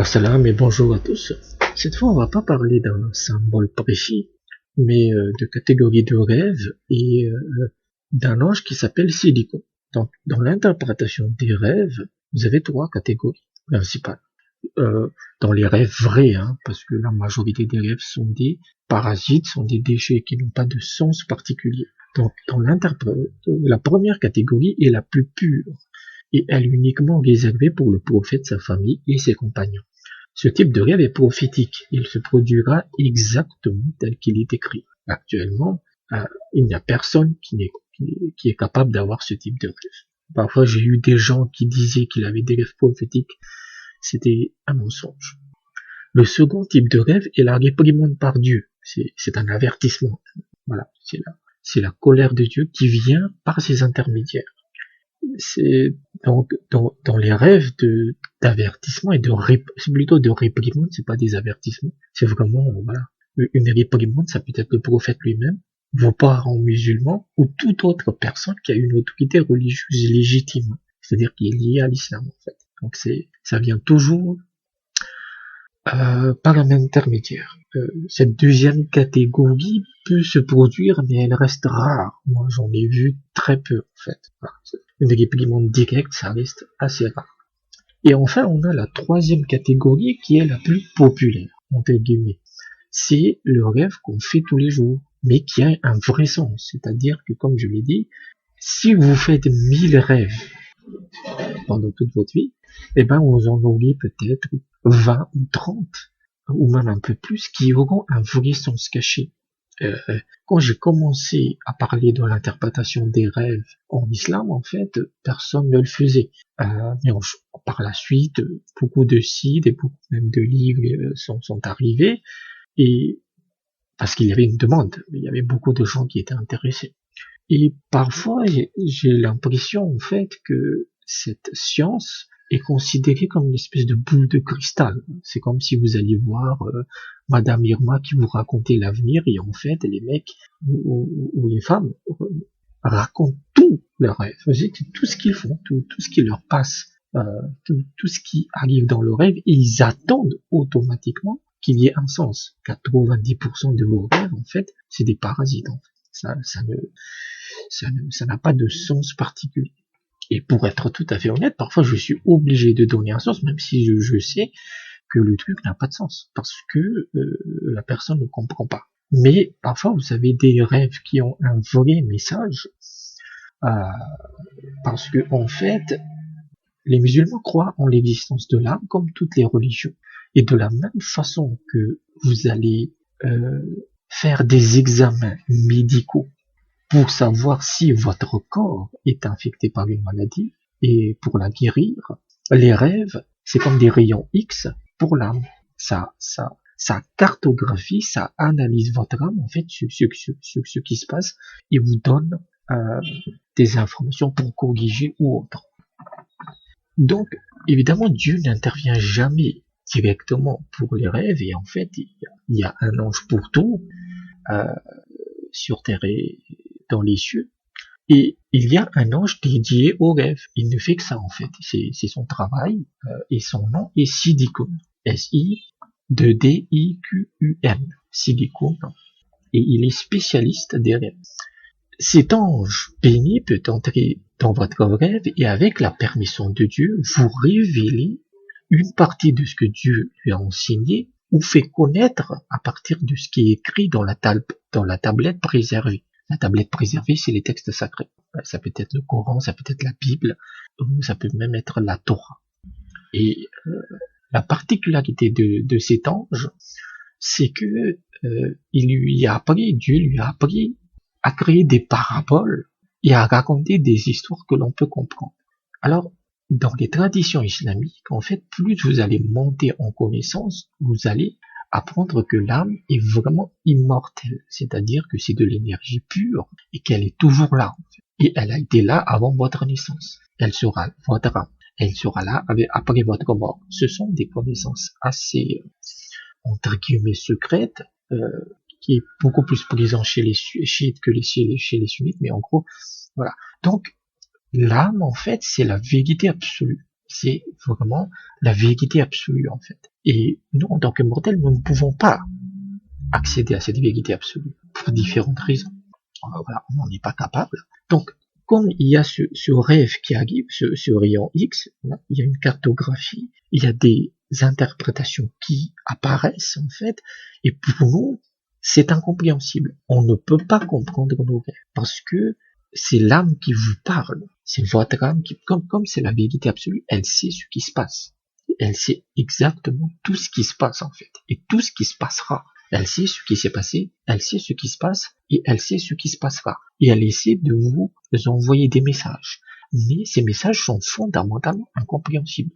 Salam et bonjour à tous. Cette fois, on va pas parler d'un symbole précis, mais de catégories de rêves et d'un ange qui s'appelle Sidico. Donc, dans l'interprétation des rêves, vous avez trois catégories principales. Dans les rêves vrais, parce que la majorité des rêves sont des parasites, sont des déchets qui n'ont pas de sens particulier. Donc, la première catégorie est la plus pure et elle est uniquement réservée pour le prophète, sa famille et ses compagnons. Ce type de rêve est prophétique, il se produira exactement tel qu'il est écrit. Actuellement, il n'y a personne qui est capable d'avoir ce type de rêve. Parfois, j'ai eu des gens qui disaient qu'il avait des rêves prophétiques, c'était un mensonge. Le second type de rêve est la réprimande par Dieu, c'est un avertissement. Voilà, c'est la colère de Dieu qui vient par ses intermédiaires. C'est donc dans les rêves d'avertissement et c'est plutôt de réprimande, c'est pas des avertissements, c'est vraiment voilà une réprimande. Ça peut être le prophète lui-même, vos parents musulmans ou toute autre personne qui a une autorité religieuse légitime, c'est-à-dire qui est liée à l'islam en fait. Donc ça vient toujours par un intermédiaire. Cette deuxième catégorie peut se produire, mais elle reste rare. Moi, j'en ai vu très peu, en fait. Une réprimande directe, ça reste assez rare. Et enfin, on a la troisième catégorie qui est la plus populaire, entre guillemets. C'est le rêve qu'on fait tous les jours, mais qui a un vrai sens. C'est-à-dire que, comme je l'ai dit, si vous faites 1000 rêves pendant toute votre vie, eh ben, vous en aurez peut-être 20 ou 30, ou même un peu plus, qui auront un vrai sens caché. Quand j'ai commencé à parler de l'interprétation des rêves en islam, en fait, personne ne le faisait. Mais par la suite, beaucoup de sites et beaucoup même de livres sont arrivés, et parce qu'il y avait une demande, il y avait beaucoup de gens qui étaient intéressés. Et parfois, j'ai l'impression, en fait, que cette science est considérée comme une espèce de boule de cristal. C'est comme si vous alliez voir Madame Irma qui vous racontait l'avenir, et en fait, les mecs ou les femmes racontent tout leur rêve. Tout ce qu'ils font, tout ce qui leur passe, tout ce qui arrive dans le rêve, et ils attendent automatiquement qu'il y ait un sens. 90% de vos rêves, en fait, c'est des parasites, en fait. Ça n'a pas de sens particulier. Et pour être tout à fait honnête, parfois je suis obligé de donner un sens, même si je sais que le truc n'a pas de sens, parce que la personne ne comprend pas. Mais parfois vous avez des rêves qui ont un vrai message, parce que en fait, les musulmans croient en l'existence de l'âme comme toutes les religions. Et de la même façon que vous allez faire des examens médicaux pour savoir si votre corps est infecté par une maladie et pour la guérir, les rêves, c'est comme des rayons X pour l'âme. Ça cartographie, ça analyse votre âme, en fait, ce qui se passe, et vous donne des informations pour corriger ou autre. Donc, évidemment, Dieu n'intervient jamais directement pour les rêves, et en fait, il y a un ange pour tout, sur terre et dans les cieux, et il y a un ange dédié aux rêves. Il ne fait que ça en fait, c'est son travail, et son nom est Sidikun, S-I-D-D-I-Q-U-N, Sidikun, et il est spécialiste des rêves. Cet ange béni peut entrer dans votre rêve et avec la permission de Dieu vous révéler une partie de ce que Dieu lui a enseigné ou fait connaître à partir de ce qui est écrit dans la tablette préservée. La tablette préservée, c'est les textes sacrés. Ça peut être le Coran, ça peut être la Bible, ou ça peut même être la Torah. Et la particularité de cet ange, c'est que Dieu lui a appris à créer des paraboles et à raconter des histoires que l'on peut comprendre. Alors, dans les traditions islamiques, en fait, plus vous allez monter en connaissance, vous allez apprendre que l'âme est vraiment immortelle, c'est-à-dire que c'est de l'énergie pure et qu'elle est toujours là. En fait. Et elle a été là avant votre naissance. Elle sera votre âme. Elle sera là après votre mort. Ce sont des connaissances assez, entre guillemets, secrètes, qui est beaucoup plus présent chez les chiites que chez les sunnites, mais en gros, voilà. Donc, l'âme, en fait, c'est la vérité absolue. C'est vraiment la vérité absolue, en fait. Et nous, en tant que mortels, nous ne pouvons pas accéder à cette vérité absolue pour différentes raisons. Voilà, on n'en est pas capable. Donc, comme il y a ce rêve qui arrive, ce rayon X, là, il y a une cartographie, il y a des interprétations qui apparaissent, en fait, et pour nous, c'est incompréhensible. On ne peut pas comprendre nos rêves, parce que c'est l'âme qui vous parle. C'est votre âme qui, comme c'est la vérité absolue, elle sait ce qui se passe. Elle sait exactement tout ce qui se passe, en fait, et tout ce qui se passera. Elle sait ce qui s'est passé, elle sait ce qui se passe, et elle sait ce qui se passera. Et elle essaie de vous envoyer des messages. Mais ces messages sont fondamentalement incompréhensibles.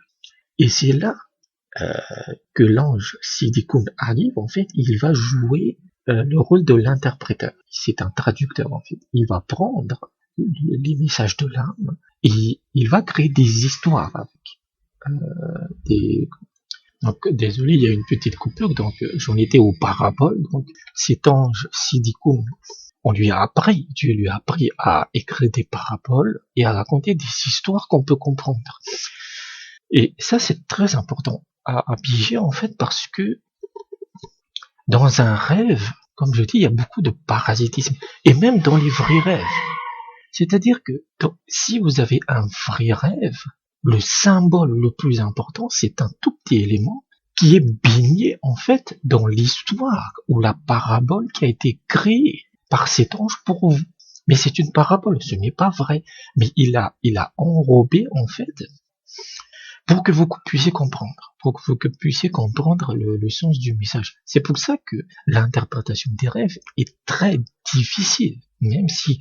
Et c'est là que l'ange Siddiqoun arrive, en fait, il va jouer le rôle de l'interpréteur. C'est un traducteur, en fait. Il va prendre les messages de l'âme et il va créer des histoires avec donc, désolé, il y a une petite coupure, donc j'en étais aux paraboles. Donc, cet ange Siddiqoun, Dieu lui a appris à écrire des paraboles et à raconter des histoires qu'on peut comprendre. Et ça, c'est très important à piger, en fait, parce que dans un rêve, comme je dis, il y a beaucoup de parasitisme, et même dans les vrais rêves. C'est-à-dire que si vous avez un vrai rêve, le symbole le plus important, c'est un tout petit élément qui est baigné, en fait, dans l'histoire ou la parabole qui a été créée par cet ange pour vous. Mais c'est une parabole, ce n'est pas vrai. Mais il a enrobé, en fait, pour que vous puissiez comprendre, le sens du message. C'est pour ça que l'interprétation des rêves est très difficile, même si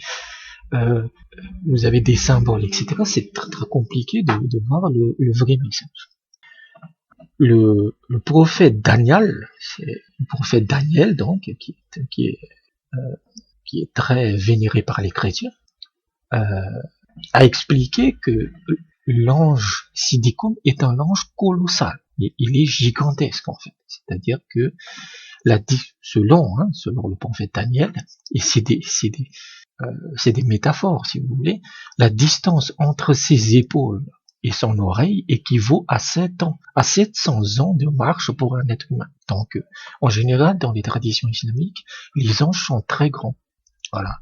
vous avez des symboles, etc. C'est très très compliqué de voir le vrai message. Le prophète Daniel, c'est le prophète Daniel, donc, qui est très vénéré par les chrétiens, a expliqué que l'ange Siddiqoun est un ange colossal. Et il est gigantesque, en fait. C'est-à-dire que selon le prophète Daniel, et c'est des métaphores, si vous voulez, la distance entre ses épaules et son oreille équivaut à 700 ans de marche pour un être humain. Donc, en général, dans les traditions islamiques, les anges sont très grands. Voilà.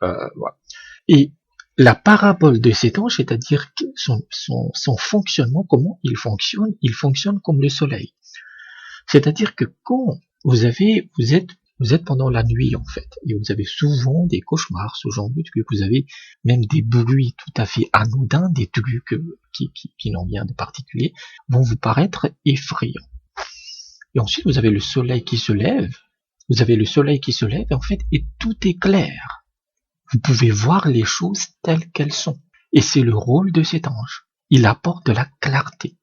Voilà. Et la parabole de cet ange, c'est-à-dire son fonctionnement, comment il fonctionne comme le soleil. C'est-à-dire que quand vous êtes pendant la nuit, en fait, et vous avez souvent des cauchemars, ce genre de trucs, vous avez même des bruits tout à fait anodins, des trucs qui n'ont rien de particulier, vont vous paraître effrayants. Et ensuite, vous avez le soleil qui se lève, en fait, et tout est clair. Vous pouvez voir les choses telles qu'elles sont. Et c'est le rôle de cet ange. Il apporte de la clarté.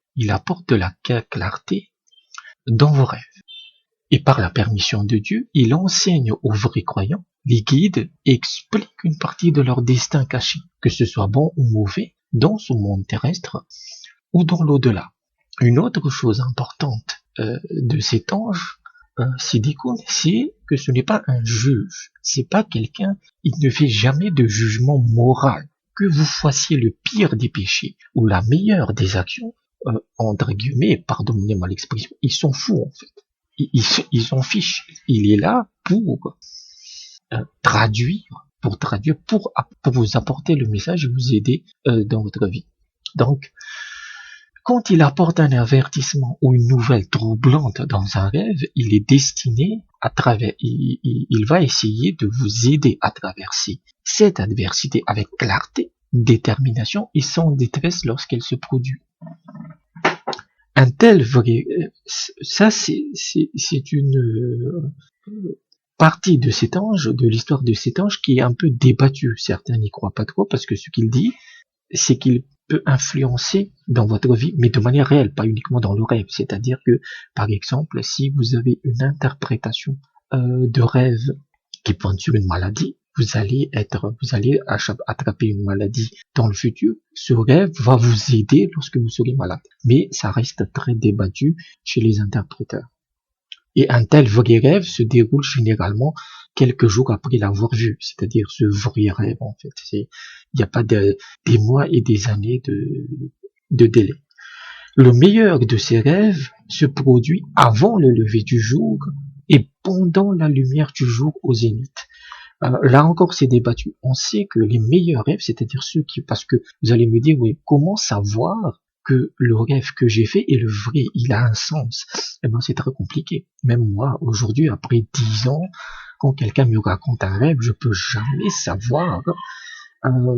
Dans vos rêves. Et par la permission de Dieu, il enseigne aux vrais croyants, les guides, et explique une partie de leur destin caché, que ce soit bon ou mauvais, dans ce monde terrestre ou dans l'au-delà. Une autre chose importante de cet ange, Siddiqoun, c'est que ce n'est pas un juge, c'est pas quelqu'un, il ne fait jamais de jugement moral. Que vous fassiez le pire des péchés ou la meilleure des actions, entre guillemets, pardonnez-moi l'expression, ils sont fous, en fait. Ils s'en fichent. Il est là pour traduire, pour vous apporter le message et vous aider dans votre vie. Donc, quand il apporte un avertissement ou une nouvelle troublante dans un rêve, il est destiné il va essayer de vous aider à traverser cette adversité avec clarté, détermination et sans détresse lorsqu'elle se produit. Un tel vrai, ça c'est une partie de cet ange, de l'histoire de cet ange qui est un peu débattue. Certains n'y croient pas trop parce que ce qu'il dit, c'est qu'il peut influencer dans votre vie, mais de manière réelle, pas uniquement dans le rêve. C'est-à-dire que, par exemple, si vous avez une interprétation de rêve qui pointe sur une maladie, vous allez attraper une maladie dans le futur. Ce rêve va vous aider lorsque vous serez malade. Mais ça reste très débattu chez les interpréteurs. Et un tel vrai rêve se déroule généralement quelques jours après l'avoir vu. C'est-à-dire ce vrai rêve, en fait. Il n'y a pas des mois et des années de délai. Le meilleur de ces rêves se produit avant le lever du jour et pendant la lumière du jour au zénith. Là encore, c'est débattu. On sait que les meilleurs rêves, c'est-à-dire ceux qui, parce que vous allez me dire, oui, comment savoir que le rêve que j'ai fait est le vrai, il a un sens? Eh ben, c'est très compliqué. Même moi, aujourd'hui, après 10 ans, quand quelqu'un me raconte un rêve, je peux jamais savoir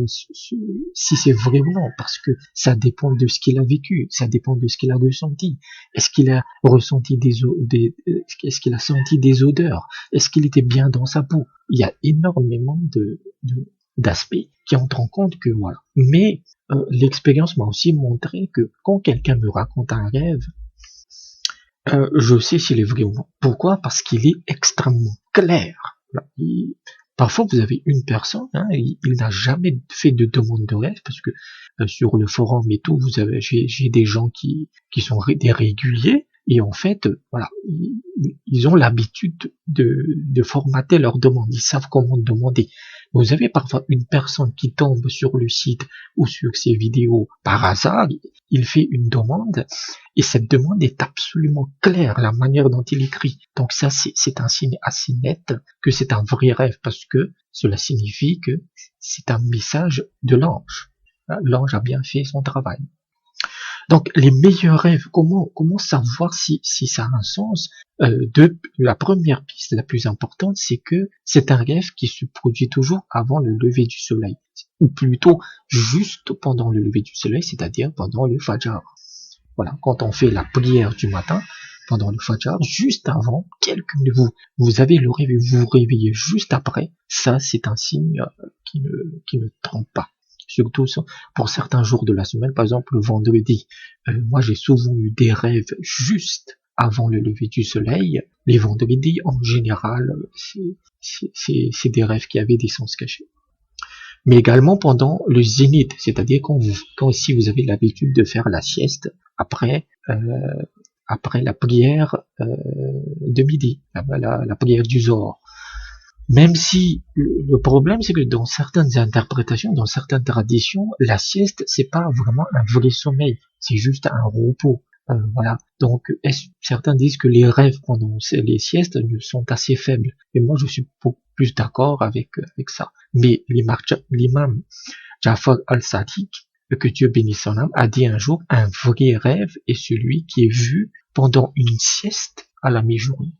si c'est vrai ou non, parce que ça dépend de ce qu'il a vécu, ça dépend de ce qu'il a ressenti. Est-ce qu'il a ressenti est-ce qu'il a senti des odeurs? Est-ce qu'il était bien dans sa peau? Il y a énormément d'aspects qui entrent en compte que voilà. Mais l'expérience m'a aussi montré que quand quelqu'un me raconte un rêve, je sais s'il est vrai ou non. Pourquoi? Parce qu'il est extrêmement clair. Parfois, vous avez une personne, il n'a jamais fait de demande de rêve, parce que sur le forum et tout, j'ai des gens qui sont des réguliers, et en fait, voilà, ils ont l'habitude de formater leurs demandes, ils savent comment demander. Vous avez parfois une personne qui tombe sur le site ou sur ces vidéos par hasard, il fait une demande, et cette demande est absolument claire, la manière dont il écrit. Donc ça, c'est un signe assez net que c'est un vrai rêve, parce que cela signifie que c'est un message de l'ange. L'ange a bien fait son travail. Donc les meilleurs rêves, comment savoir si ça a un sens? La première piste la plus importante, c'est que c'est un rêve qui se produit toujours avant le lever du soleil, ou plutôt juste pendant le lever du soleil, c'est-à-dire pendant le fajr. Voilà, quand on fait la prière du matin, pendant le fajr, juste avant, vous avez le rêve et vous vous réveillez juste après, ça c'est un signe qui ne trompe pas. Surtout pour certains jours de la semaine, par exemple le vendredi. Moi j'ai souvent eu des rêves juste avant le lever du soleil. Les vendredis en général, c'est des rêves qui avaient des sens cachés. Mais également pendant le zénith, c'est-à-dire quand si vous avez l'habitude de faire la sieste après la prière de midi, la prière du Zohar. Même si le problème, c'est que dans certaines interprétations, dans certaines traditions, la sieste, c'est pas vraiment un vrai sommeil, c'est juste un repos. Voilà. Donc, certains disent que les rêves pendant les siestes sont assez faibles. Et moi, je suis plus d'accord avec ça. Mais l'imam Jafar al-Sadiq, que Dieu bénisse son âme, a dit un jour, un vrai rêve est celui qui est vu pendant une sieste à la mi-journée.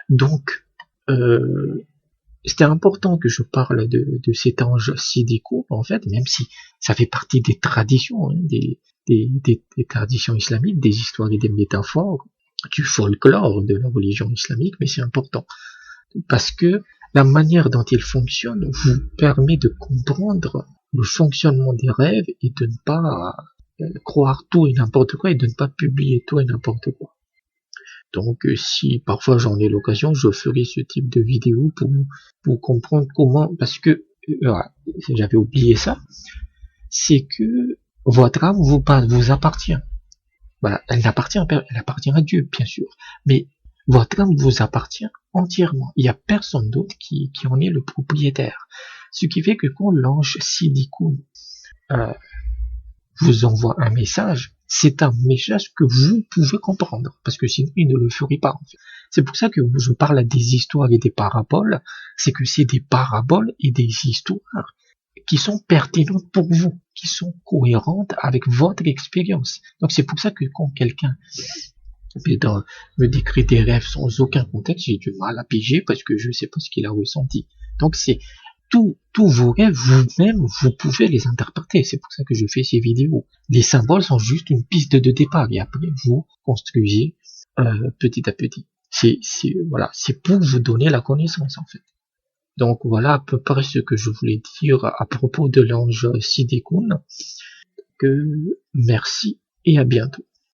Donc, c'était important que je parle de cet ange Siddiqou, en fait, même si ça fait partie des traditions, des traditions islamiques, des histoires et des métaphores, du folklore de la religion islamique, mais c'est important. Parce que la manière dont il fonctionne vous permet de comprendre le fonctionnement des rêves et de ne pas croire tout et n'importe quoi et de ne pas publier tout et n'importe quoi. Donc si parfois j'en ai l'occasion, je ferai ce type de vidéo pour comprendre comment, parce que j'avais oublié ça, c'est que votre âme vous appartient. Voilà, elle appartient à Dieu, bien sûr, mais votre âme vous appartient entièrement. Il n'y a personne d'autre qui en est le propriétaire. Ce qui fait que quand l'ange Siddiqou vous envoie un message, c'est un message que vous pouvez comprendre, parce que sinon il ne le ferait pas. En fait. C'est pour ça que je parle à des histoires et des paraboles, c'est que c'est des paraboles et des histoires qui sont pertinentes pour vous, qui sont cohérentes avec votre expérience. Donc c'est pour ça que quand quelqu'un me décrit des rêves sans aucun contexte, j'ai du mal à piger parce que je ne sais pas ce qu'il a ressenti. Donc c'est tous vos rêves, vous-même, vous pouvez les interpréter. C'est pour ça que je fais ces vidéos. Les symboles sont juste une piste de départ et après vous construisez petit à petit. C'est pour vous donner la connaissance en fait. Donc voilà à peu près ce que je voulais dire à propos de l'ange Siddiqou. Que merci et à bientôt.